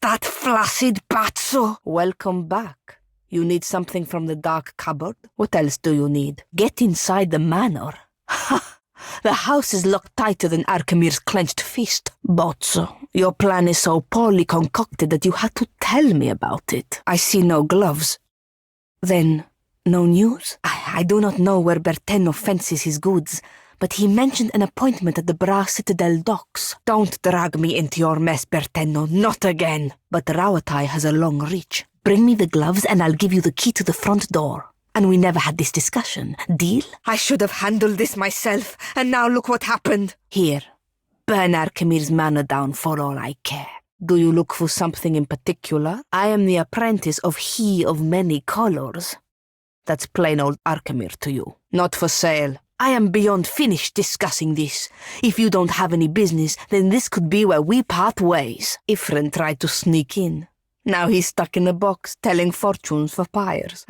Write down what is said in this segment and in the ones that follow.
that flaccid pazzo! Welcome back. You need something from the dark cupboard? What else do you need? Get inside the manor. Ha! The house is locked tighter than Archimir's clenched fist. Bozzo, your plan is so poorly concocted that you had to tell me about it. I see no gloves. Then, no news? I do not know where Bertenno fences his goods, but he mentioned an appointment at the Bra Citadel docks. Don't drag me into your mess, Bertenno, not again. But Rauatai has a long reach. Bring me the gloves and I'll give you the key to the front door. And we never had this discussion. Deal? I should have handled this myself, and now look what happened. Here, burn Archimir's manor down for all I care. Do you look for something in particular? I am the apprentice of he of many colors. That's plain old Archimir to you. Not for sale. I am beyond finished discussing this. If you don't have any business, then this could be where we part ways. Ifrin tried to sneak in. Now he's stuck in a box, telling fortunes for pyres.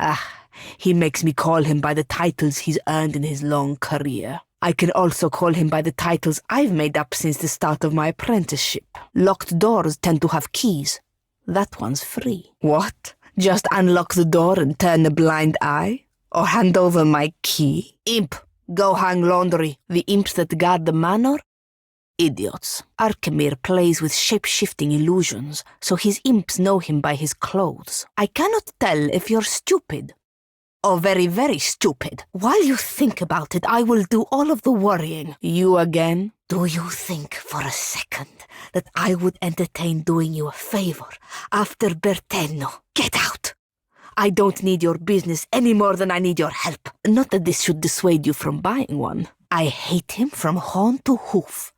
He makes me call him by the titles he's earned in his long career. I can also call him by the titles I've made up since the start of my apprenticeship. Locked doors tend to have keys. That one's free. What? Just unlock the door and turn a blind eye? Or hand over my key? Imp, go hang laundry. The imps that guard the manor? Idiots. Archimir plays with shape-shifting illusions, so his imps know him by his clothes. I cannot tell if you're stupid. Or very, very stupid. While you think about it, I will do all of the worrying. You again? Do you think for a second that I would entertain doing you a favor after Bertenno? Get out! I don't need your business any more than I need your help. Not that this should dissuade you from buying one. I hate him from horn to hoof.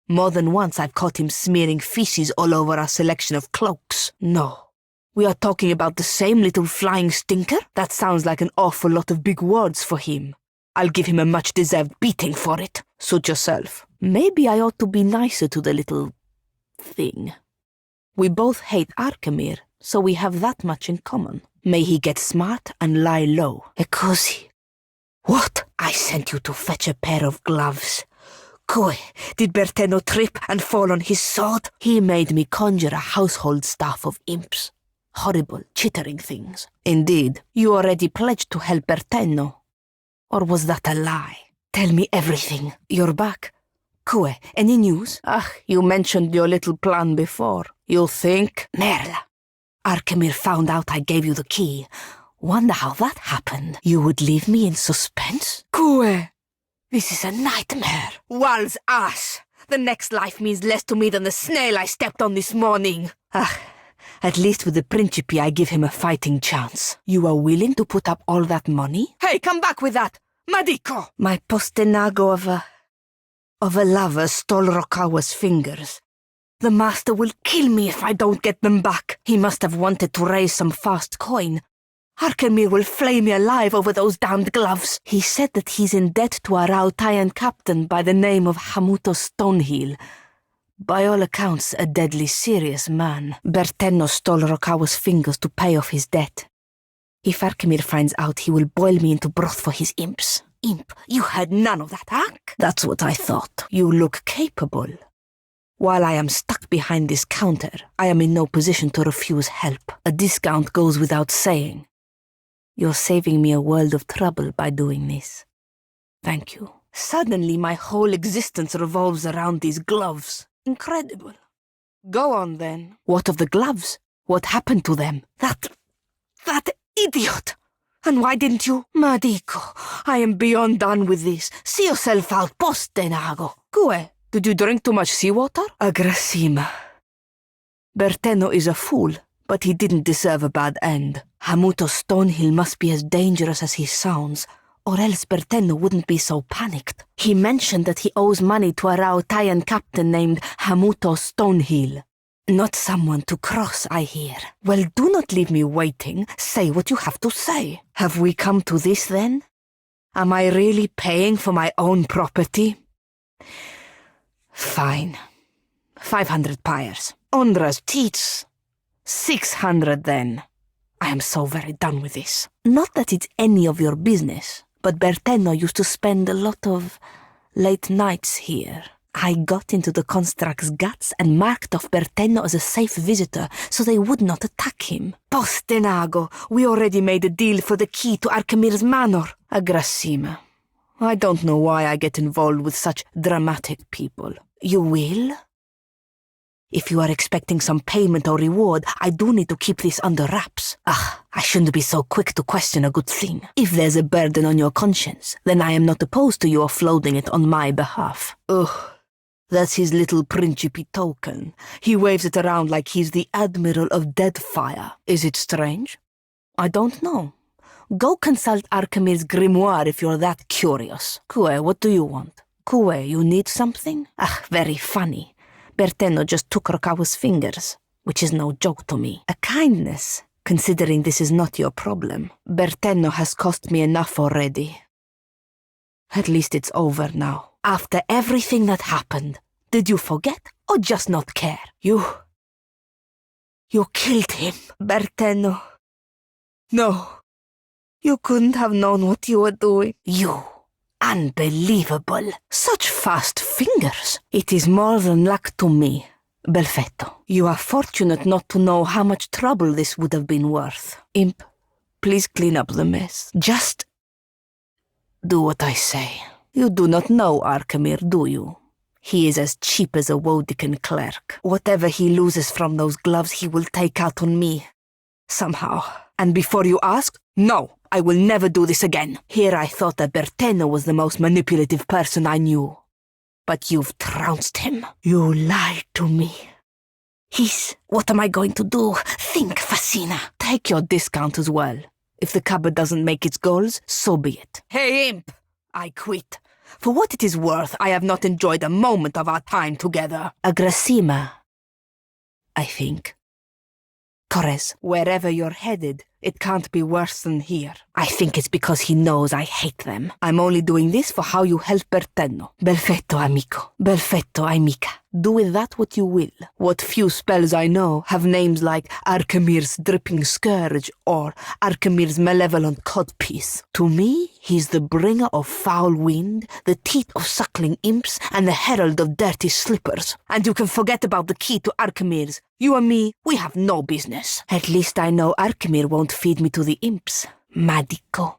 More than once I've caught him smearing feces all over our selection of cloaks. No. We are talking about the same little flying stinker? That sounds like an awful lot of big words for him. I'll give him a much-deserved beating for it. Suit yourself. Maybe I ought to be nicer to the little thing. We both hate Archimir, so we have that much in common. May he get smart and lie low. Eccosi. What? I sent you to fetch a pair of gloves. Coe, did Bertenno trip and fall on his sword? He made me conjure a household staff of imps. Horrible, chittering things. Indeed, you already pledged to help Bertenno. Or was that a lie? Tell me everything. You're back. Coe, any news? You mentioned your little plan before. You think? Merle. Archimir found out I gave you the key. Wonder how that happened. You would leave me in suspense? Coe! This is a nightmare. Wal's ass! The next life means less to me than the snail I stepped on this morning. At least with the Principe I give him a fighting chance. You are willing to put up all that money? Hey, come back with that! Madico! My postenago of a lover stole Rokawa's fingers. The master will kill me if I don't get them back. He must have wanted to raise some fast coin. Archimir will flay me alive over those damned gloves. He said that he's in debt to a Rautayan captain by the name of Hamuto Stonehill. By all accounts, a deadly serious man. Bertenno stole Rokawa's fingers to pay off his debt. If Archimir finds out, he will boil me into broth for his imps. Imp, you had none of that, huh? That's what I thought. You look capable. While I am stuck behind this counter, I am in no position to refuse help. A discount goes without saying. You're saving me a world of trouble by doing this. Thank you. Suddenly my whole existence revolves around these gloves. Incredible. Go on then. What of the gloves? What happened to them? That idiot! And why didn't you? Madico, I am beyond done with this. See yourself out, postenago. Cue, did you drink too much seawater? Aggressima. Bertenno is a fool, but he didn't deserve a bad end. Hamuto Stonehill must be as dangerous as he sounds, or else Bertenno wouldn't be so panicked. He mentioned that he owes money to a Rautayan captain named Hamuto Stonehill. Not someone to cross, I hear. Well, do not leave me waiting. Say what you have to say. Have we come to this, then? Am I really paying for my own property? Fine. 500 pyres. Ondra's teats. 600, then. I am so very done with this. Not that it's any of your business, but Bertenno used to spend a lot of late nights here. I got into the construct's guts and marked off Bertenno as a safe visitor so they would not attack him. Postenago, we already made a deal for the key to Archimir's manor. Agrasima, I don't know why I get involved with such dramatic people. You will? If you are expecting some payment or reward, I do need to keep this under wraps. I shouldn't be so quick to question a good thing. If there's a burden on your conscience, then I am not opposed to you offloading it on my behalf. Ugh. That's his little principe token. He waves it around like he's the Admiral of Deadfire. Is it strange? I don't know. Go consult Archimir's grimoire if you're that curious. Kue, what do you want? Kue, you need something? Very funny. Bertenno just took Rokawa's fingers, which is no joke to me. A kindness, considering this is not your problem. Bertenno has cost me enough already. At least it's over now. After everything that happened, did you forget or just not care? You killed him, Bertenno. No, you couldn't have known what you were doing. You. Unbelievable. Such fast fingers. It is more than luck to me, Belfetto. You are fortunate not to know how much trouble this would have been worth. Imp, please clean up the mess. Just do what I say. You do not know Archimir, do you? He is as cheap as a Wodican clerk. Whatever he loses from those gloves, he will take out on me. Somehow. And before you ask, no, I will never do this again. Here I thought that Bertenno was the most manipulative person I knew. But you've trounced him. You lied to me. What am I going to do? Think, Fassina. Take your discount as well. If the cupboard doesn't make its goals, so be it. Hey, Imp! I quit. For what it is worth, I have not enjoyed a moment of our time together. Agrasima, I think. Torres, wherever you're headed, it can't be worse than here. I think it's because he knows I hate them. I'm only doing this for how you help Bertenno. Perfetto, amico. Perfetto, amica. Do with that what you will. What few spells I know have names like Archimir's Dripping Scourge or Archimir's Malevolent Codpiece. To me, he's the bringer of foul wind, the teeth of suckling imps, and the herald of dirty slippers. And you can forget about the key to Archimir's. You and me, we have no business. At least I know Archimir won't feed me to the imps. Madico.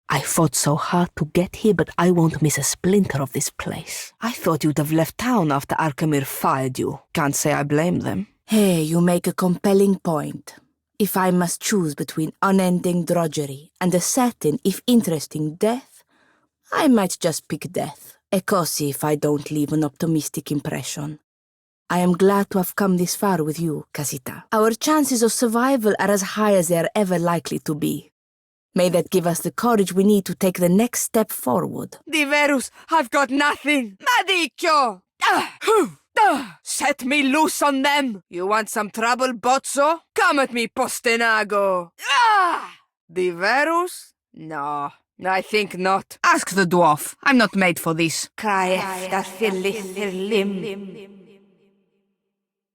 I fought so hard to get here, but I won't miss a splinter of this place. I thought you'd have left town after Archimir fired you. Can't say I blame them. Hey, you make a compelling point. If I must choose between unending drudgery and a certain, if interesting, death, I might just pick death. E così if I don't leave an optimistic impression. I am glad to have come this far with you, Casita. Our chances of survival are as high as they are ever likely to be. May that give us the courage we need to take the next step forward. Diverus, I've got nothing. Madicchio! Set me loose on them. You want some trouble, Bozzo? Come at me, Postenago. Diverus? No, I think not. Ask the dwarf. I'm not made for this. Craefta lim.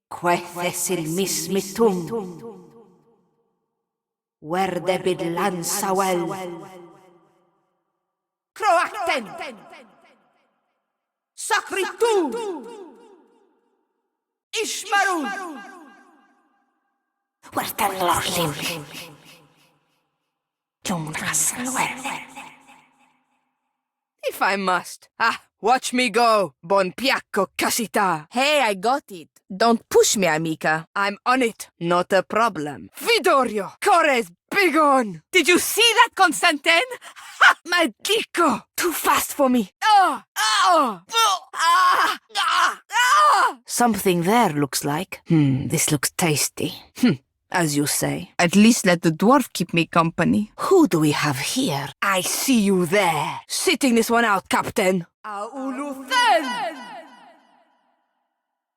Quethessil mismitum. Werdebid lansawel. Croacten! Sacritu! Ishmaru! Wertenlorlim! If I must. Watch me go. Bon piacco, Casita. Hey, I got it. Don't push me, amica. I'm on it. Not a problem. Vidorio! Cores, begone! Did you see that, Constantin? Ha! Madico! Too fast for me. Something there looks like. This looks tasty. As you say. At least let the dwarf keep me company. Who do we have here? I see you there. Sitting this one out, Captain. Auluthen!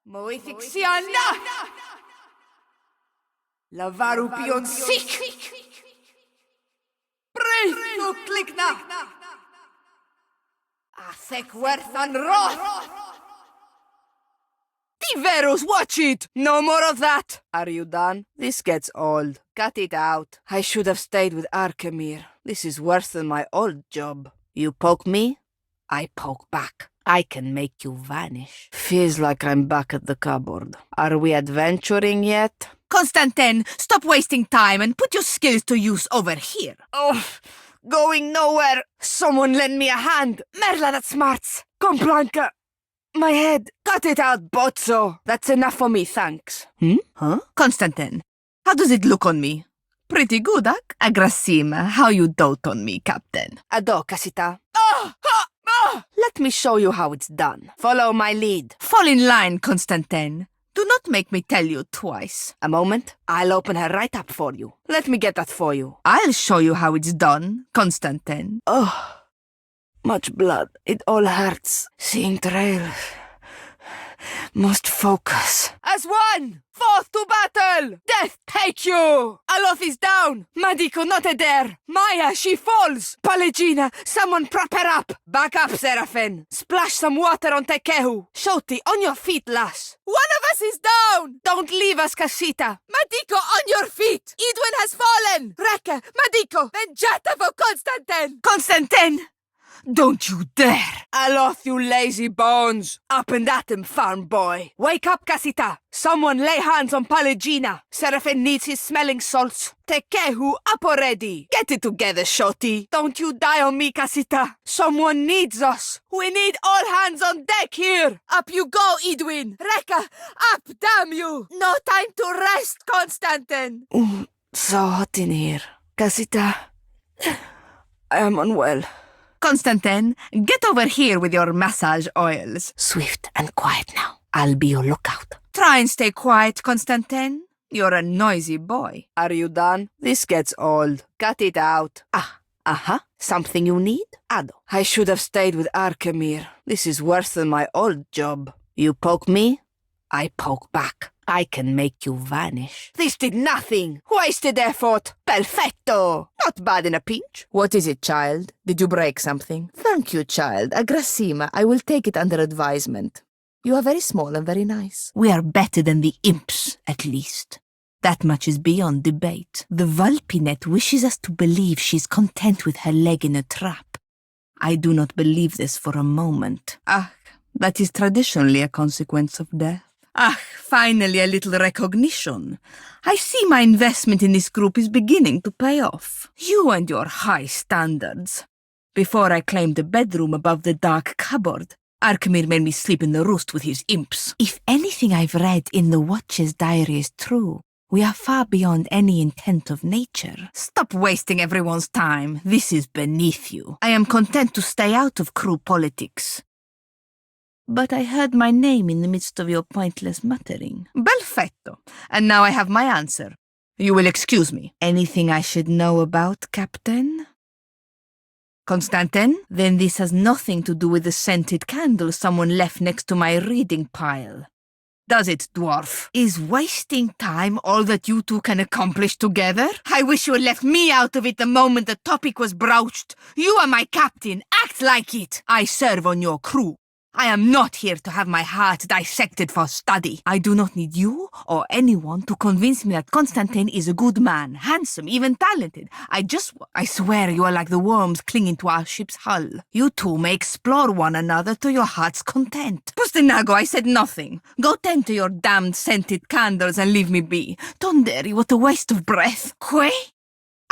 Moifixiana! Lavarupion sik! Breithu klikna! Athek werthan roth! Diverus, watch it! No more of that! Are you done? This gets old. Cut it out. I should have stayed with Archimir. This is worse than my old job. You poke me, I poke back. I can make you vanish. Feels like I'm back at the cupboard. Are we adventuring yet? Constantin, stop wasting time and put your skills to use over here. Oh, going nowhere. Someone lend me a hand. Merla, that smarts. Come, Blanca. My head. Cut it out, Bozzo. That's enough for me, thanks. Huh? Constantin, how does it look on me? Pretty good, huh? Agrasima, how you dote on me, Captain. Ado, Casita. Let me show you how it's done. Follow my lead. Fall in line, Constantin. Do not make me tell you twice. A moment. I'll open her right up for you. Let me get that for you. I'll show you how it's done, Constantin. Oh, much blood. It all hurts. Seeing trails. Must focus. As one! Forth to battle! Death take you! Aloth is down! Madiko not there! Maya, she falls! Pallegina, someone prop her up! Back up, Seraphin! Splash some water on Tekehu! Shoti, on your feet, lass! One of us is down! Don't leave us, Casita! Madiko, on your feet! Edwin has fallen! Reka, Madiko, Venjata for Constantin! Constantin! Don't you dare! Aloth, you lazy bones! Up and at him, farm boy! Wake up, Casita! Someone lay hands on Pallegina! Seraphin needs his smelling salts! Tekehu, up already! Get it together, Shoti! Don't you die on me, Casita! Someone needs us! We need all hands on deck here! Up you go, Edwin! Reka, up, damn you! No time to rest, Constantin! So hot in here. Casita, I am unwell. Constantin, get over here with your massage oils. Swift and quiet now. I'll be your lookout. Try and stay quiet, Constantin. You're a noisy boy. Are you done? This gets old. Cut it out. Something you need? Ado. I should have stayed with Arkemir. This is worse than my old job. You poke me, I poke back. I can make you vanish. This did nothing. Wasted effort. Perfetto. Not bad in a pinch. What is it, child? Did you break something? Thank you, child. Agrasima, I will take it under advisement. You are very small and very nice. We are better than the imps, at least. That much is beyond debate. The Vulpinet wishes us to believe she's content with her leg in a trap. I do not believe this for a moment. That is traditionally a consequence of death. Finally a little recognition. I see my investment in this group is beginning to pay off. You and your high standards. Before I claimed the bedroom above the dark cupboard, Arkemir made me sleep in the roost with his imps. If anything I've read in the Watcher's diary is true, we are far beyond any intent of nature. Stop wasting everyone's time. This is beneath you. I am content to stay out of crew politics. But I heard my name in the midst of your pointless muttering. Perfetto. And now I have my answer. You will excuse me. Anything I should know about, Captain? Constantin? Then this has nothing to do with the scented candle someone left next to my reading pile. Does it, dwarf? Is wasting time all that you two can accomplish together? I wish you had left me out of it the moment the topic was broached. You are my captain. Act like it. I serve on your crew. I am not here to have my heart dissected for study. I do not need you or anyone to convince me that Constantin is a good man, handsome, even talented. I swear you are like the worms clinging to our ship's hull. You two may explore one another to your heart's content. Pustinago, I said nothing. Go tend to your damned scented candles and leave me be. Tonderi, what a waste of breath. Que?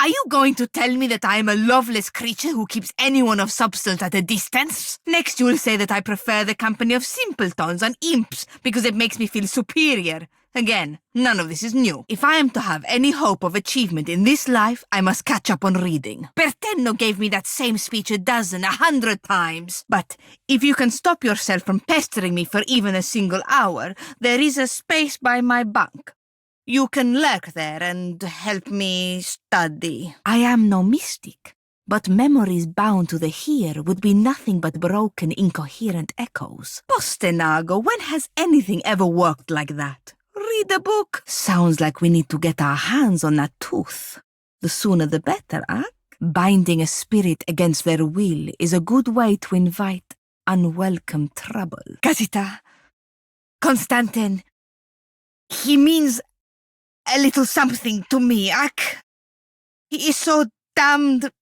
Are you going to tell me that I am a loveless creature who keeps anyone of substance at a distance? Next you will say that I prefer the company of simpletons and imps because it makes me feel superior. Again, none of this is new. If I am to have any hope of achievement in this life, I must catch up on reading. Pertenno gave me that same speech 100 times. But if you can stop yourself from pestering me for even a single hour, there is a space by my bunk. You can lurk there and help me study. I am no mystic, but memories bound to the here would be nothing but broken, incoherent echoes. Postenago, when has anything ever worked like that? Read a book? Sounds like we need to get our hands on that tooth. The sooner the better, huh? Binding a spirit against their will is a good way to invite unwelcome trouble. Casita, Constantin, he means a little something to me, He is so damned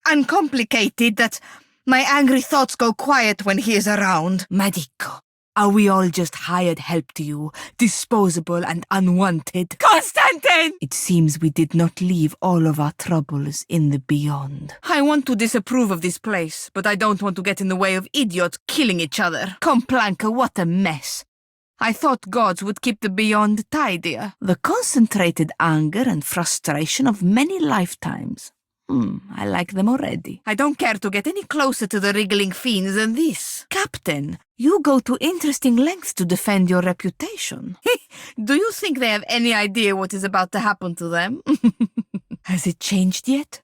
uncomplicated that My angry thoughts go quiet when he is around. Medico, are we all just hired help to you, disposable and unwanted? Constantine! It seems we did not leave all of our troubles in the beyond. I want to disapprove of this place, but I don't want to get in the way of idiots killing each other. Complanca, what a mess. I thought gods would keep the beyond tidier. The concentrated anger and frustration of many lifetimes. I like them already. I don't care to get any closer to the wriggling fiends than this. Captain, you go to interesting lengths to defend your reputation. Do you think they have any idea what is about to happen to them? Has it changed yet?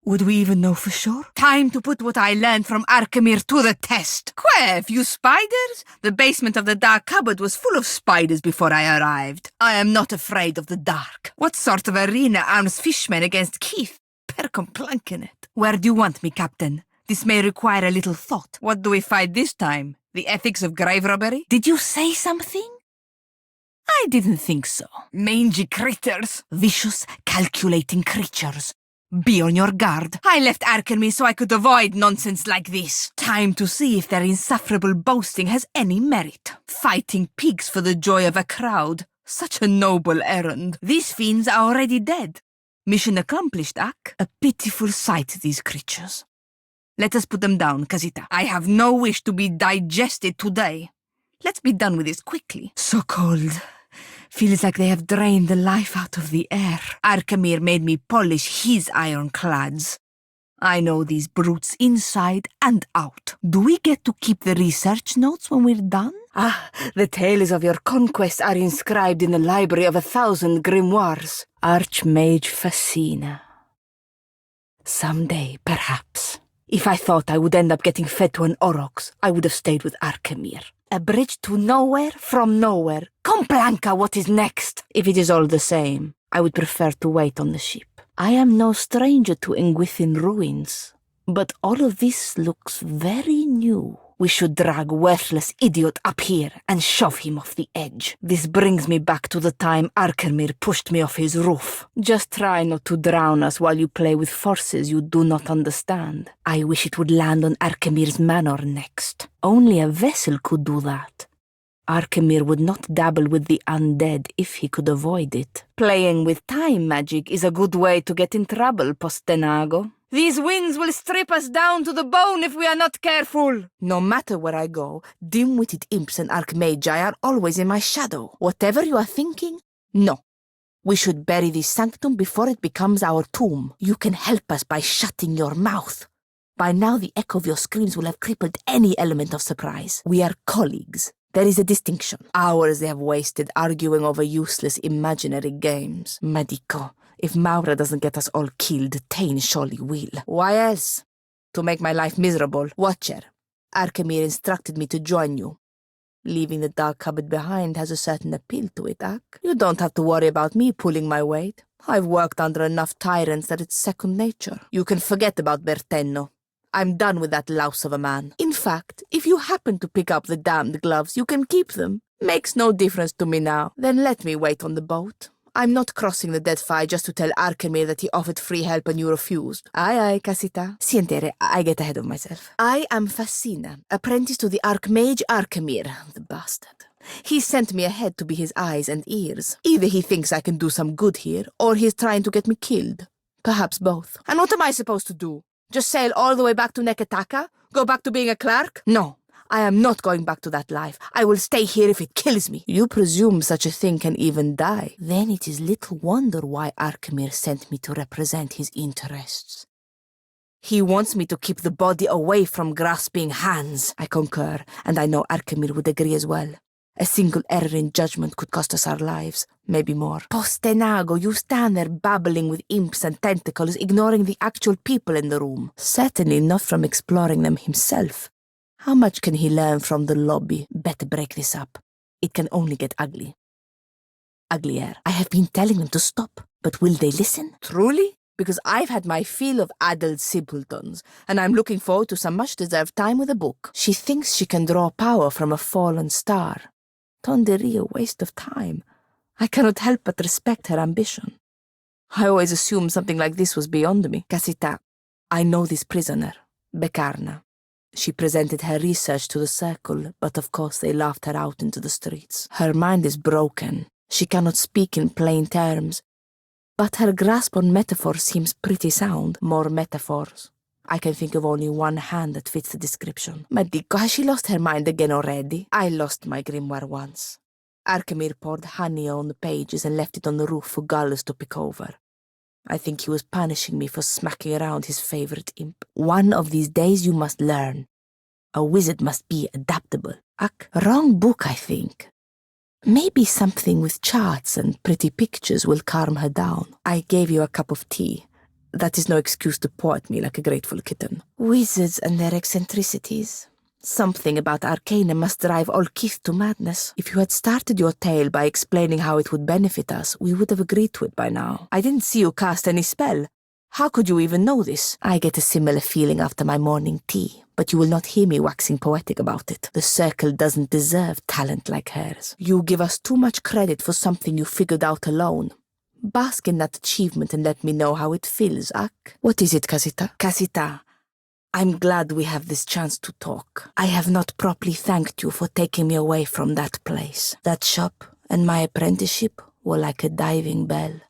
Would we even know for sure? Time to put what I learned from Arkemir to the test. Quev, you spiders? The basement of the dark cupboard was full of spiders before I arrived. I am not afraid of the dark. What sort of arena arms fishmen against Keith? Per complankenet. Where do you want me, Captain? This may require a little thought. What do we fight this time? The ethics of grave robbery? Did you say something? I didn't think so. Mangy critters. Vicious, calculating creatures. Be on your guard. I left Arkemir so I could avoid nonsense like this. Time to see if their insufferable boasting has any merit. Fighting pigs for the joy of a crowd. Such a noble errand. These fiends are already dead. Mission accomplished, Ak. A pitiful sight, these creatures. Let us put them down, Casita. I have no wish to be digested today. Let's be done with this quickly. So cold. Feels like they have drained the life out of the air. Arkemir made me polish his ironclads. I know these brutes inside and out. Do we get to keep the research notes when we're done? The tales of your conquest are inscribed in the library of 1,000 grimoires. Archmage Fassina. Someday, perhaps. If I thought I would end up getting fed to an aurochs, I would have stayed with Arkemir. A bridge to nowhere from nowhere. Complanca, what is next? If it is all the same, I would prefer to wait on the ship. I am no stranger to Engwithin ruins, but all of this looks very new. We should drag worthless idiot up here and shove him off the edge. This brings me back to the time Arkemir pushed me off his roof. Just try not to drown us while you play with forces you do not understand. I wish it would land on Arkemir's manor next. Only a vessel could do that. Arkemir would not dabble with the undead if he could avoid it. Playing with time magic is a good way to get in trouble, Postenago. These winds will strip us down to the bone if we are not careful. No matter where I go, dim-witted imps and archmagi are always in my shadow. Whatever you are thinking, no. We should bury this sanctum before it becomes our tomb. You can help us by shutting your mouth. By now the echo of your screams will have crippled any element of surprise. We are colleagues. There is a distinction. Hours they have wasted arguing over useless imaginary games. Medico. If Maura doesn't get us all killed, Tain surely will. Why else? To make my life miserable. Watcher, Arkemir instructed me to join you. Leaving the dark cupboard behind has a certain appeal to it, Ak. You don't have to worry about me pulling my weight. I've worked under enough tyrants that it's second nature. You can forget about Bertenno. I'm done with that louse of a man. In fact, if you happen to pick up the damned gloves, you can keep them. Makes no difference to me now. Then let me wait on the boat. I'm not crossing the Deadfire just to tell Arkemir that he offered free help and you refused. Aye, Casita. Sientere, I get ahead of myself. I am Fassina, apprentice to the Archmage Arkemir, the bastard. He sent me ahead to be his eyes and ears. Either he thinks I can do some good here, or he's trying to get me killed. Perhaps both. And what am I supposed to do? Just sail all the way back to Neketaka? Go back to being a clerk? No. I am not going back to that life. I will stay here if it kills me. You presume such a thing can even die. Then it is little wonder why Arkemir sent me to represent his interests. He wants me to keep the body away from grasping hands. I concur, and I know Arkemir would agree as well. A single error in judgment could cost us our lives, maybe more. Postenago, you stand there babbling with imps and tentacles, ignoring the actual people in the room. Certainly not from exploring them himself. How much can he learn from the lobby? Better break this up. It can only get ugly. Uglier. I have been telling them to stop, but will they listen? Truly? Because I've had my fill of adult simpletons, and I'm looking forward to some much-deserved time with a book. She thinks she can draw power from a fallen star. Tonderie, a waste of time. I cannot help but respect her ambition. I always assumed something like this was beyond me. Casita, I know this prisoner. Bekarna. She presented her research to the circle, but of course they laughed her out into the streets. Her mind is broken. She cannot speak in plain terms. But her grasp on metaphors seems pretty sound. More metaphors. I can think of only one hand that fits the description. Ma dico, has she lost her mind again already? I lost my grimoire once. Arkemir poured honey on the pages and left it on the roof for gulls to pick over. I think he was punishing me for smacking around his favorite imp. One of these days you must learn. A wizard must be adaptable. Wrong book, I think. Maybe something with charts and pretty pictures will calm her down. I gave you a cup of tea. That is no excuse to paw at me like a grateful kitten. Wizards and their eccentricities. Something about Arcana must drive all Keith to madness. If you had started your tale by explaining how it would benefit us, we would have agreed to it by now. I didn't see you cast any spell. How could you even know this? I get a similar feeling after my morning tea, but you will not hear me waxing poetic about it. The circle doesn't deserve talent like hers. You give us too much credit for something you figured out alone. Bask in that achievement and let me know how it feels, What is it, Casita? Casita. I'm glad we have this chance to talk. I have not properly thanked you for taking me away from that place. That shop and my apprenticeship were like a diving bell,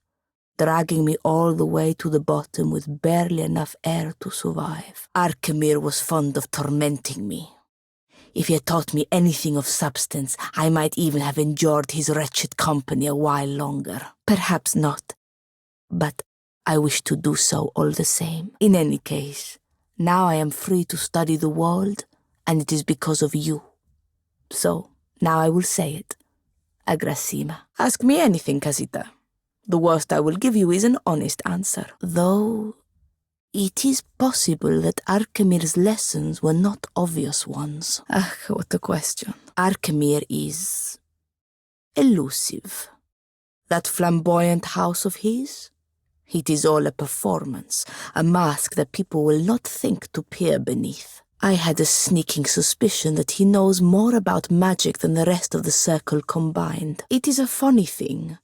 dragging me all the way to the bottom with barely enough air to survive. Arkemir was fond of tormenting me. If he had taught me anything of substance, I might even have endured his wretched company a while longer. Perhaps not, but I wish to do so all the same. In any case, now I am free to study the world, and it is because of you. So, now I will say it. Agrasima. Ask me anything, Casita. The worst I will give you is an honest answer. Though, it is possible that Arkemir's lessons were not obvious ones. What a question. Arkemir is elusive. That flamboyant house of his? It is all a performance, a mask that people will not think to peer beneath. I had a sneaking suspicion that he knows more about magic than the rest of the circle combined. It is a funny thing.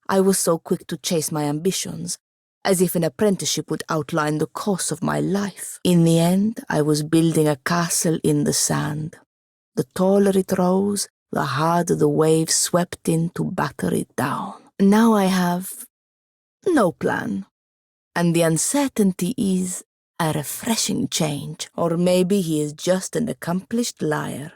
I was so quick to chase my ambitions, as if an apprenticeship would outline the course of my life. In the end, I was building a castle in the sand. The taller it rose, the harder the waves swept in to batter it down. Now I have no plan, and the uncertainty is a refreshing change. Or maybe he is just an accomplished liar.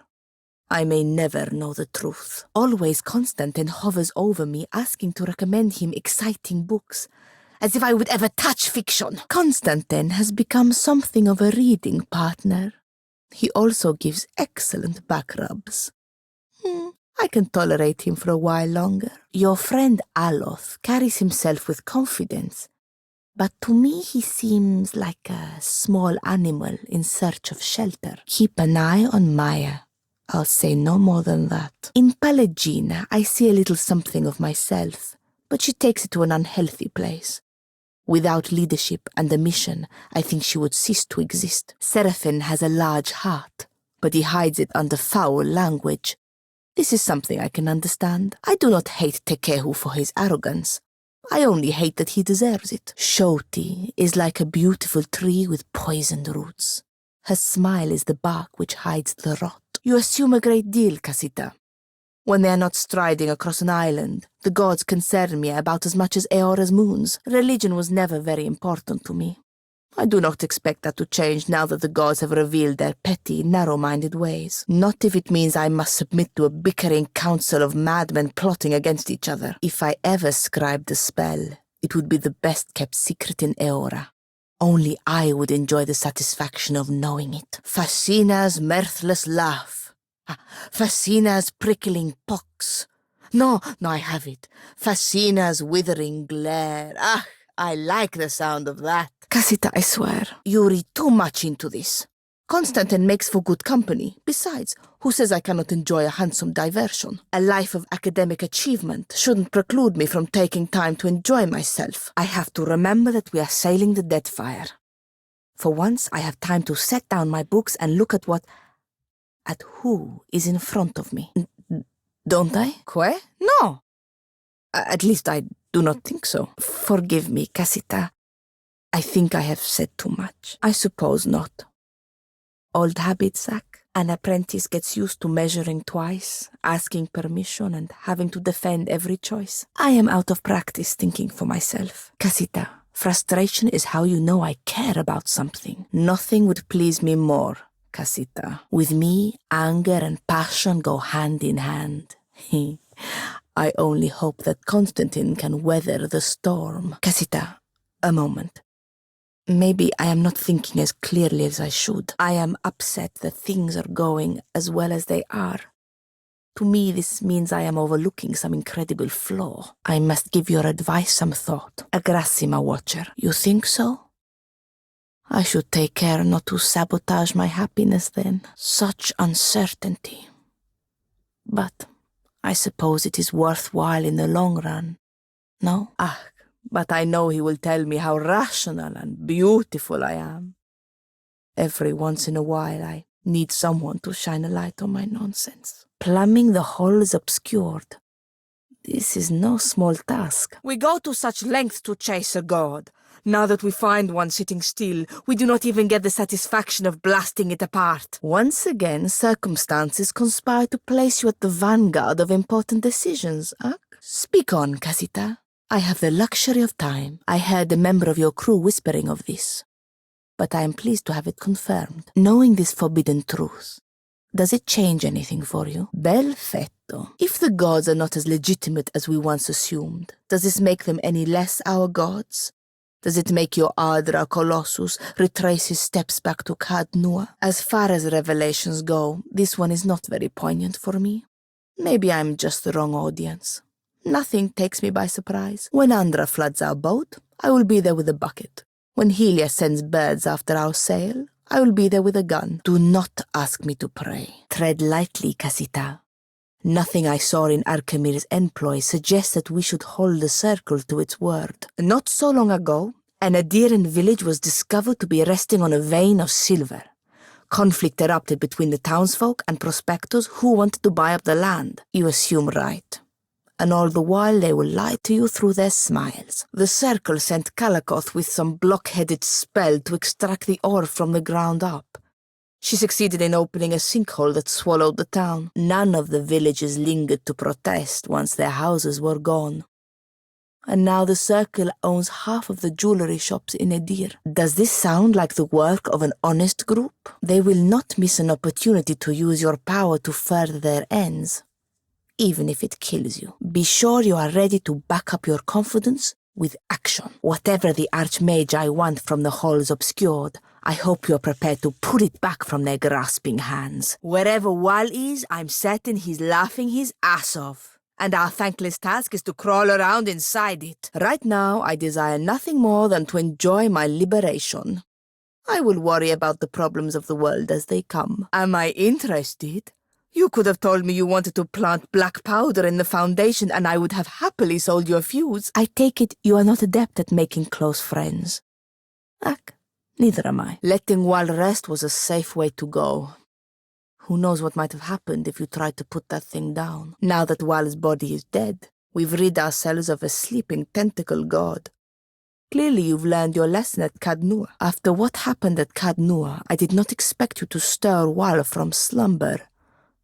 I may never know the truth. Always Constantine hovers over me, asking to recommend him exciting books, as if I would ever touch fiction. Constantine has become something of a reading partner. He also gives excellent back rubs. I can tolerate him for a while longer. Your friend Aloth carries himself with confidence, but to me he seems like a small animal in search of shelter. Keep an eye on Maya. I'll say no more than that. In Pallegina, I see a little something of myself, but she takes it to an unhealthy place. Without leadership and a mission, I think she would cease to exist. Seraphin has a large heart, but he hides it under foul language. This is something I can understand. I do not hate Tekehu for his arrogance. I only hate that he deserves it. Shoti is like a beautiful tree with poisoned roots. Her smile is the bark which hides the rot. You assume a great deal, Casita. When they are not striding across an island, the gods concern me about as much as Eora's moons. Religion was never very important to me. I do not expect that to change now that the gods have revealed their petty, narrow-minded ways. Not if it means I must submit to a bickering council of madmen plotting against each other. If I ever scribed a spell, it would be the best-kept secret in Eora. Only I would enjoy the satisfaction of knowing it. Fassina's mirthless laugh. Fassina's prickling pox. No, I have it. Fassina's withering glare. I like the sound of that. Casita, I swear, you read too much into this. Constantine makes for good company. Besides, who says I cannot enjoy a handsome diversion? A life of academic achievement shouldn't preclude me from taking time to enjoy myself. I have to remember that we are sailing the Deadfire. For once, I have time to set down my books and look at who is in front of me. Don't I? Que? No. At least I do not think so. Forgive me, Casita. I think I have said too much. I suppose not. Old habit, Zach. An apprentice gets used to measuring twice, asking permission, and having to defend every choice. I am out of practice thinking for myself. Casita, frustration is how you know I care about something. Nothing would please me more, Casita. With me, anger and passion go hand in hand. I only hope that Constantine can weather the storm. Casita, a moment. Maybe I am not thinking as clearly as I should. I am upset that things are going as well as they are. To me, this means I am overlooking some incredible flaw. I must give your advice some thought. Agrasima, Watcher. You think so? I should take care not to sabotage my happiness then. Such uncertainty. But I suppose it is worthwhile in the long run. No? But I know he will tell me how rational and beautiful I am. Every once in a while I need someone to shine a light on my nonsense. Plumbing the holes obscured. This is no small task. We go to such lengths to chase a god. Now that we find one sitting still, we do not even get the satisfaction of blasting it apart. Once again, circumstances conspire to place you at the vanguard of important decisions, Speak on, Casita. I have the luxury of time. I heard a member of your crew whispering of this. But I am pleased to have it confirmed. Knowing this forbidden truth, does it change anything for you? Belfetto. If the gods are not as legitimate as we once assumed, does this make them any less our gods? Does it make your Adra Colossus retrace his steps back to Cadnua? As far as revelations go, this one is not very poignant for me. Maybe I'm just the wrong audience. Nothing takes me by surprise. When Andra floods our boat, I will be there with a bucket. When Helia sends birds after our sail, I will be there with a gun. Do not ask me to pray. Tread lightly, Casita. Nothing I saw in Archimir's employ suggests that we should hold the circle to its word. Not so long ago, an Adiran village was discovered to be resting on a vein of silver. Conflict erupted between the townsfolk and prospectors who wanted to buy up the land. You assume right. And all the while they will lie to you through their smiles. The circle sent Kalakoth with some block-headed spell to extract the ore from the ground up. She succeeded in opening a sinkhole that swallowed the town. None of the villagers lingered to protest once their houses were gone. And now the circle owns half of the jewelry shops in Edir. Does this sound like the work of an honest group? They will not miss an opportunity to use your power to further their ends. Even if it kills you. Be sure you are ready to back up your confidence with action. Whatever the Archmagi want from the halls obscured, I hope you're prepared to put it back from their grasping hands. Wherever Wal is, I'm certain he's laughing his ass off. And our thankless task is to crawl around inside it. Right now, I desire nothing more than to enjoy my liberation. I will worry about the problems of the world as they come. Am I interested? You could have told me you wanted to plant black powder in the foundation and I would have happily sold you a fuse. I take it you are not adept at making close friends. Neither am I. Letting Wal rest was a safe way to go. Who knows what might have happened if you tried to put that thing down. Now that Wal's body is dead, we've rid ourselves of a sleeping tentacle god. Clearly you've learned your lesson at Cadnua. After what happened at Cadnua, I did not expect you to stir Wal from slumber.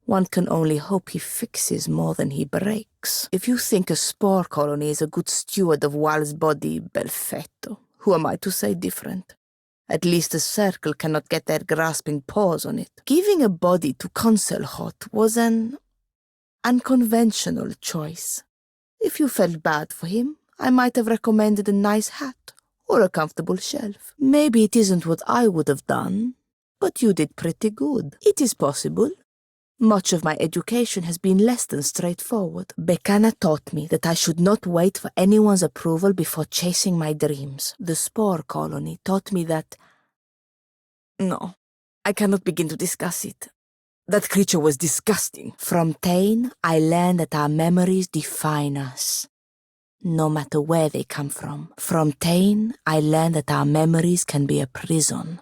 One can only hope he fixes more than he breaks. If you think a spore colony is a good steward of Wal's body, Belfetto, who am I to say different? At least the circle cannot get their grasping paws on it. Giving a body to Conselhot was an unconventional choice. If you felt bad for him, I might have recommended a nice hat or a comfortable shelf. Maybe it isn't what I would have done, but you did pretty good. It is possible. Much of my education has been less than straightforward. Bekana taught me that I should not wait for anyone's approval before chasing my dreams. The spore colony taught me that... No, I cannot begin to discuss it. That creature was disgusting. From Tain, I learned that our memories define us, no matter where they come from. From Tain, I learned that our memories can be a prison,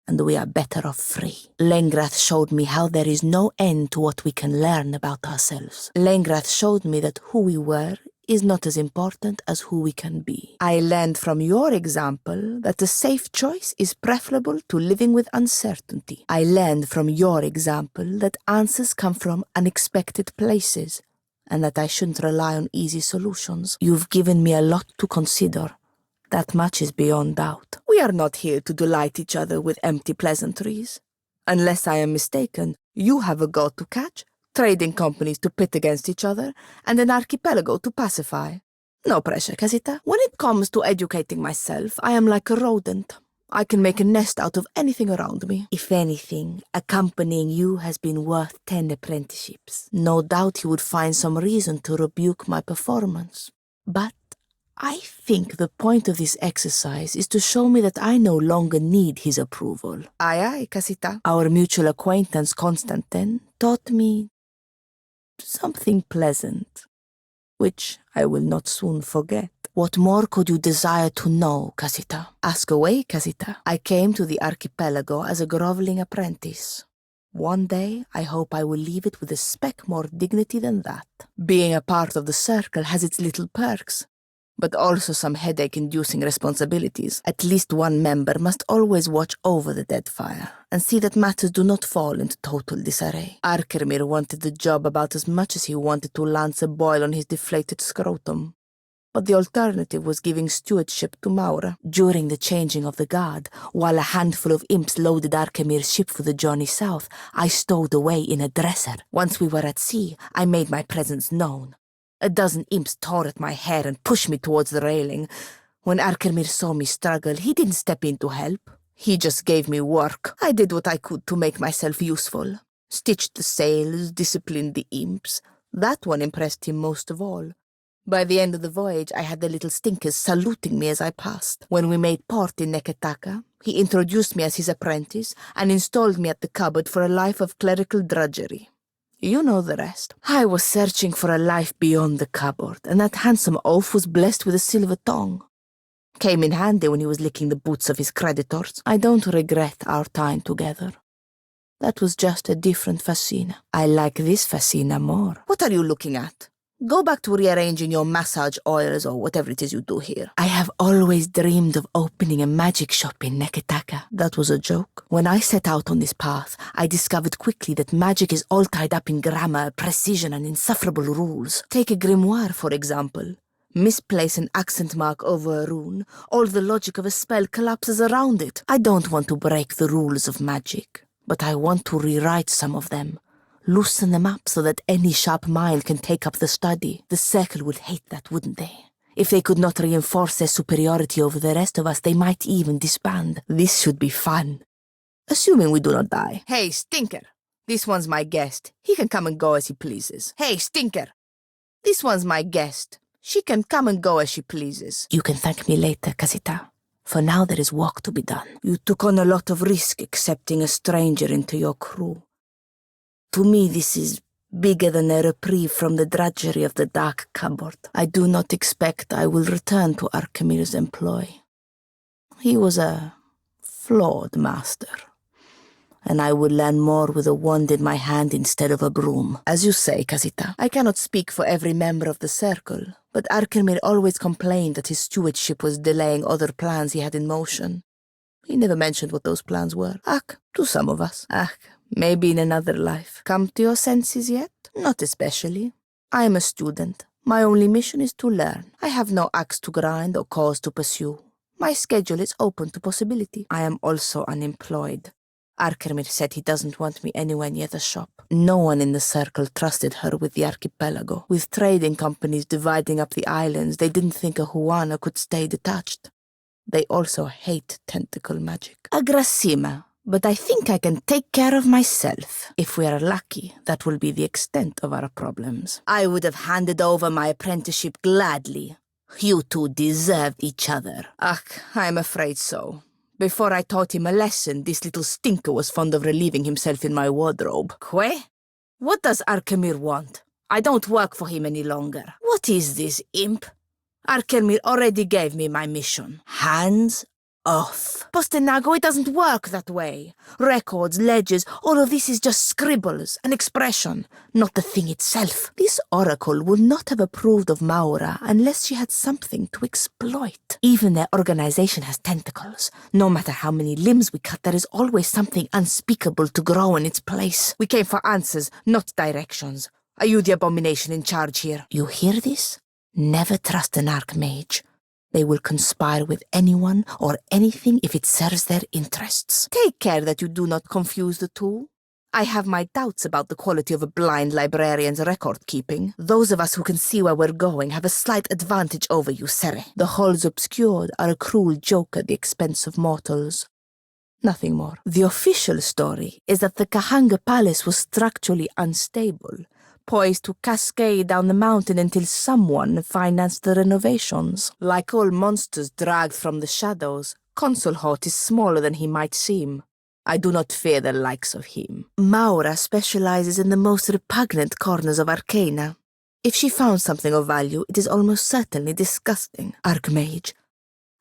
and we are better off free. Lengrath showed me how there is no end to what we can learn about ourselves. Lengrath showed me that who we were is not as important as who we can be. I learned from your example that a safe choice is preferable to living with uncertainty. I learned from your example that answers come from unexpected places, and that I shouldn't rely on easy solutions. You've given me a lot to consider. That much is beyond doubt. We are not here to delight each other with empty pleasantries. Unless I am mistaken, you have a god to catch, trading companies to pit against each other, and an archipelago to pacify. No pressure, Casita. When it comes to educating myself, I am like a rodent. I can make a nest out of anything around me. If anything, accompanying you has been worth 10 apprenticeships. No doubt he would find some reason to rebuke my performance. But I think the point of this exercise is to show me that I no longer need his approval. Aye, Casita. Our mutual acquaintance, Constantin, taught me something pleasant, which I will not soon forget. What more could you desire to know, Casita? Ask away, Casita. I came to the archipelago as a groveling apprentice. One day, I hope I will leave it with a speck more dignity than that. Being a part of the circle has its little perks, but also some headache-inducing responsibilities. At least one member must always watch over the Deadfire and see that matters do not fall into total disarray. Arkemir wanted the job about as much as he wanted to lance a boil on his deflated scrotum. But the alternative was giving stewardship to Maura. During the changing of the guard, while a handful of imps loaded Arkemir's ship for the journey south, I stowed away in a dresser. Once we were at sea, I made my presence known. A dozen imps tore at my hair and pushed me towards the railing. When Arkemir saw me struggle, he didn't step in to help. He just gave me work. I did what I could to make myself useful. Stitched the sails, disciplined the imps. That one impressed him most of all. By the end of the voyage, I had the little stinkers saluting me as I passed. When we made port in Neketaka, he introduced me as his apprentice and installed me at the cupboard for a life of clerical drudgery. You know the rest. I was searching for a life beyond the cupboard, and that handsome oaf was blessed with a silver tongue. Came in handy when he was licking the boots of his creditors. I don't regret our time together. That was just a different Fassina. I like this Fassina more. What are you looking at? Go back to rearranging your massage oils or whatever it is you do here. I have always dreamed of opening a magic shop in Neketaka. That was a joke. When I set out on this path, I discovered quickly that magic is all tied up in grammar, precision, and insufferable rules. Take a grimoire, for example. Misplace an accent mark over a rune, all the logic of a spell collapses around it. I don't want to break the rules of magic, but I want to rewrite some of them. Loosen them up so that any sharp mind can take up the study. The Circle would hate that, wouldn't they? If they could not reinforce their superiority over the rest of us, they might even disband. This should be fun. Assuming we do not die. Hey, Stinker! This one's my guest. He can come and go as he pleases. Hey, Stinker! This one's my guest. She can come and go as she pleases. You can thank me later, Casita. For now there is work to be done. You took on a lot of risk accepting a stranger into your crew. To me, this is bigger than a reprieve from the drudgery of the dark cupboard. I do not expect I will return to Arkemir's employ. He was a flawed master, and I would learn more with a wand in my hand instead of a broom. As you say, Casita, I cannot speak for every member of the Circle, but Arkemir always complained that his stewardship was delaying other plans he had in motion. He never mentioned what those plans were. To some of us. Maybe in another life. Come to your senses yet? Not especially. I am a student. My only mission is to learn. I have no axe to grind or cause to pursue. My schedule is open to possibility. I am also unemployed. Arkemir said he doesn't want me anywhere near the shop. No one in the Circle trusted her with the archipelago. With trading companies dividing up the islands, they didn't think a Huana could stay detached. They also hate tentacle magic. Agrasima. But I think I can take care of myself. If we are lucky, that will be the extent of our problems. I would have handed over my apprenticeship gladly. You two deserved each other. I'm afraid so. Before I taught him a lesson, this little stinker was fond of relieving himself in my wardrobe. What does Arkemir want? I don't work for him any longer. What is this, imp? Arkemir already gave me my mission. Hands off. Postenago, it doesn't work that way. Records, ledgers, all of this is just scribbles, an expression, not the thing itself. This oracle would not have approved of Maura unless she had something to exploit. Even their organization has tentacles. No matter how many limbs we cut, there is always something unspeakable to grow in its place. We came for answers, not directions. Are you the abomination in charge here? You hear this? Never trust an archmage. They will conspire with anyone or anything if it serves their interests. Take care that you do not confuse the two. I have my doubts about the quality of a blind librarian's record-keeping. Those of us who can see where we're going have a slight advantage over you, Sere. The halls obscured are a cruel joke at the expense of mortals. Nothing more. The official story is that the Kahanga Palace was structurally unstable, poised to cascade down the mountain until someone financed the renovations. Like all monsters dragged from the shadows, Consulhot is smaller than he might seem. I do not fear the likes of him. Maura specializes in the most repugnant corners of Arcana. If she found something of value, it is almost certainly disgusting. Archmage,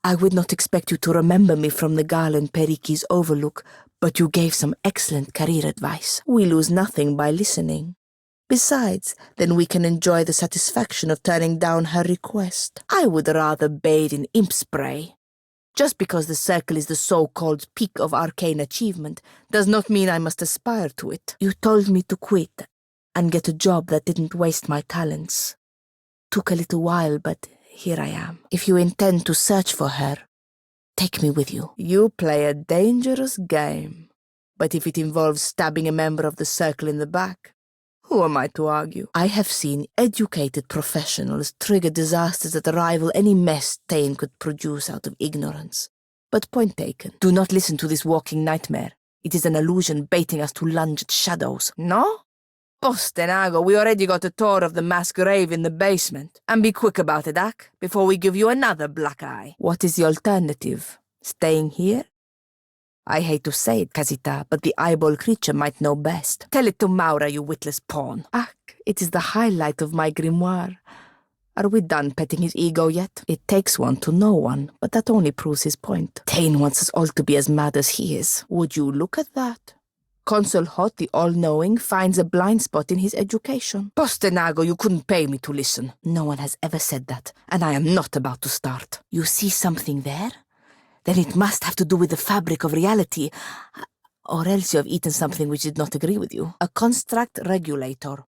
I would not expect you to remember me from the Garland Periki's Overlook, but you gave some excellent career advice. We lose nothing by listening. Besides, then we can enjoy the satisfaction of turning down her request. I would rather bathe in imp spray. Just because the circle is the so-called peak of arcane achievement does not mean I must aspire to it. You told me to quit and get a job that didn't waste my talents. Took a little while, but here I am. If you intend to search for her, take me with you. You play a dangerous game. But if it involves stabbing a member of the circle in the back, who am I to argue? I have seen educated professionals trigger disasters that rival any mess Tain could produce out of ignorance. But point taken. Do not listen to this walking nightmare. It is an illusion baiting us to lunge at shadows. No? Postenago, we already got a tour of the mass grave in the basement. And be quick about it, Ak, before we give you another black eye. What is the alternative? Staying here? I hate to say it, Kazita, but the eyeball creature might know best. Tell it to Maura, you witless pawn. Ak, it is the highlight of my grimoire. Are we done petting his ego yet? It takes one to know one, but that only proves his point. Tain wants us all to be as mad as he is. Would you look at that? Consul Hot, the all-knowing, finds a blind spot in his education. Postenago, you couldn't pay me to listen. No one has ever said that, and I am not about to start. You see something there? Then it must have to do with the fabric of reality, or else you have eaten something which did not agree with you. A construct regulator.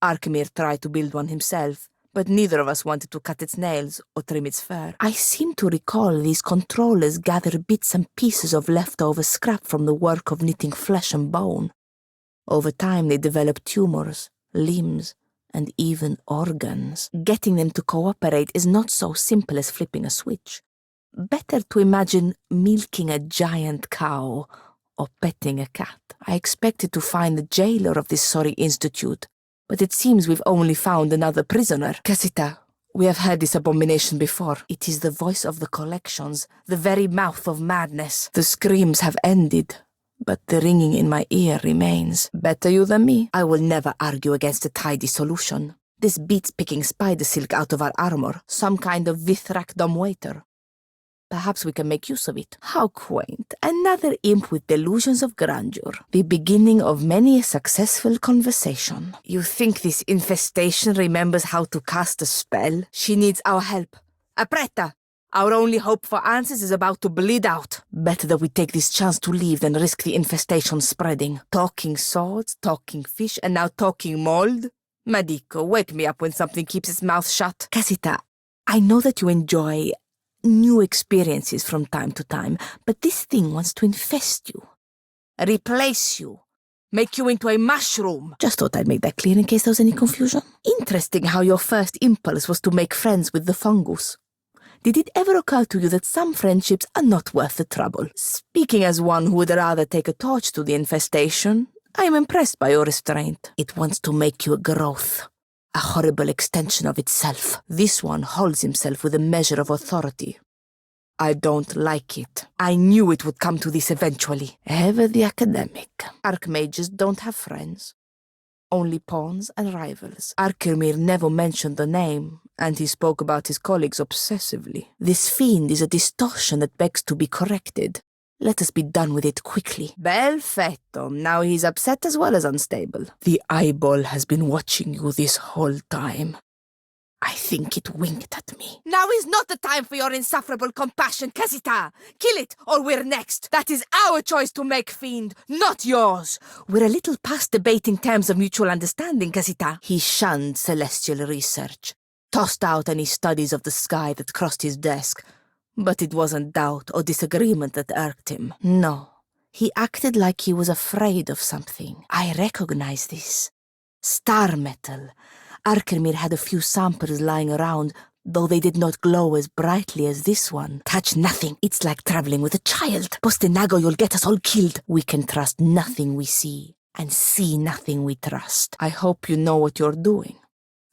Arkemir tried to build one himself, but neither of us wanted to cut its nails or trim its fur. I seem to recall these controllers gather bits and pieces of leftover scrap from the work of knitting flesh and bone. Over time they develop tumors, limbs, and even organs. Getting them to cooperate is not so simple as flipping a switch. Better to imagine milking a giant cow or petting a cat. I expected to find the jailer of this sorry institute, but it seems we've only found another prisoner. Casita, we have heard this abomination before. It is the voice of the collections, the very mouth of madness. The screams have ended, but the ringing in my ear remains. Better you than me. I will never argue against a tidy solution. This beats picking spider silk out of our armor, some kind of Vithrak dumbwaiter. Perhaps we can make use of it. How quaint. Another imp with delusions of grandeur. The beginning of many a successful conversation. You think this infestation remembers how to cast a spell? She needs our help. Apreta! Our only hope for answers is about to bleed out. Better that we take this chance to leave than risk the infestation spreading. Talking swords, talking fish, and now talking mold? Madiko, wake me up when something keeps its mouth shut. Casita, I know that you enjoy new experiences from time to time, but this thing wants to infest you. Replace you. Make you into a mushroom. Just thought I'd make that clear in case there was any confusion. Interesting how your first impulse was to make friends with the fungus. Did it ever occur to you that some friendships are not worth the trouble? Speaking as one who would rather take a torch to the infestation, I am impressed by your restraint. It wants to make you a growth. A horrible extension of itself. This one holds himself with a measure of authority. I don't like it. I knew it would come to this eventually. Ever the academic. Archmages don't have friends. Only pawns and rivals. Arkemir never mentioned the name, and he spoke about his colleagues obsessively. This fiend is a distortion that begs to be corrected. Let us be done with it quickly. Perfetto. Now he's upset as well as unstable. The eyeball has been watching you this whole time. I think it winked at me. Now is not the time for your insufferable compassion, Casita. Kill it, or we're next. That is our choice to make, fiend, not yours. We're a little past debating terms of mutual understanding, Casita. He shunned celestial research, tossed out any studies of the sky that crossed his desk. But it wasn't doubt or disagreement that irked him. No, he acted like he was afraid of something. I recognize this. Star metal. Arkemir had a few samples lying around, though they did not glow as brightly as this one. Touch nothing. It's like traveling with a child. Postenago, you'll get us all killed. We can trust nothing we see, and see nothing we trust. I hope you know what you're doing.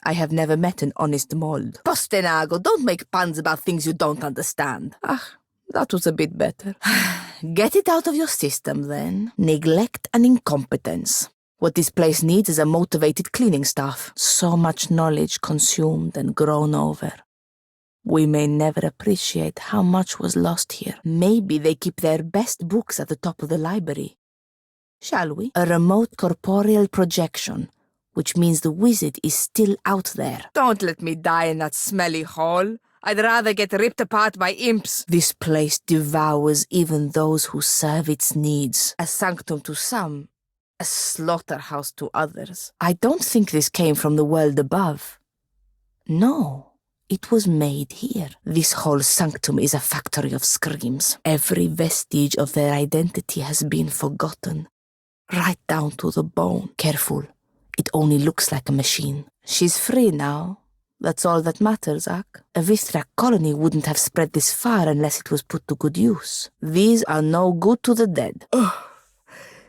I have never met an honest mold. Postenago, don't make puns about things you don't understand. Ah, that was a bit better. Get it out of your system, then. Neglect and incompetence. What this place needs is a motivated cleaning staff. So much knowledge consumed and grown over. We may never appreciate how much was lost here. Maybe they keep their best books at the top of the library. Shall we? A remote corporeal projection, which means the wizard is still out there. Don't let me die in that smelly hole. I'd rather get ripped apart by imps. This place devours even those who serve its needs. A sanctum to some, a slaughterhouse to others. I don't think this came from the world above. No, it was made here. This whole sanctum is a factory of screams. Every vestige of their identity has been forgotten, right down to the bone. Careful, it only looks like a machine. She's free now. That's all that matters, Ak. A Vistrak colony wouldn't have spread this far unless it was put to good use. These are no good to the dead. Ugh.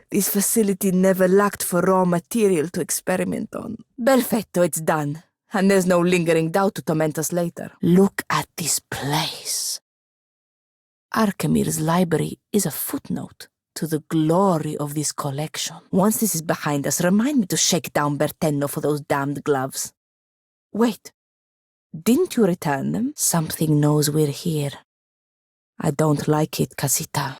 This facility never lacked for raw material to experiment on. Perfetto, it's done. And there's no lingering doubt to torment us later. Look at this place. Arkemir's library is a footnote to the glory of this collection. Once this is behind us, remind me to shake down Bertenno for those damned gloves. Wait, didn't you return them? Something knows we're here. I don't like it, Casita.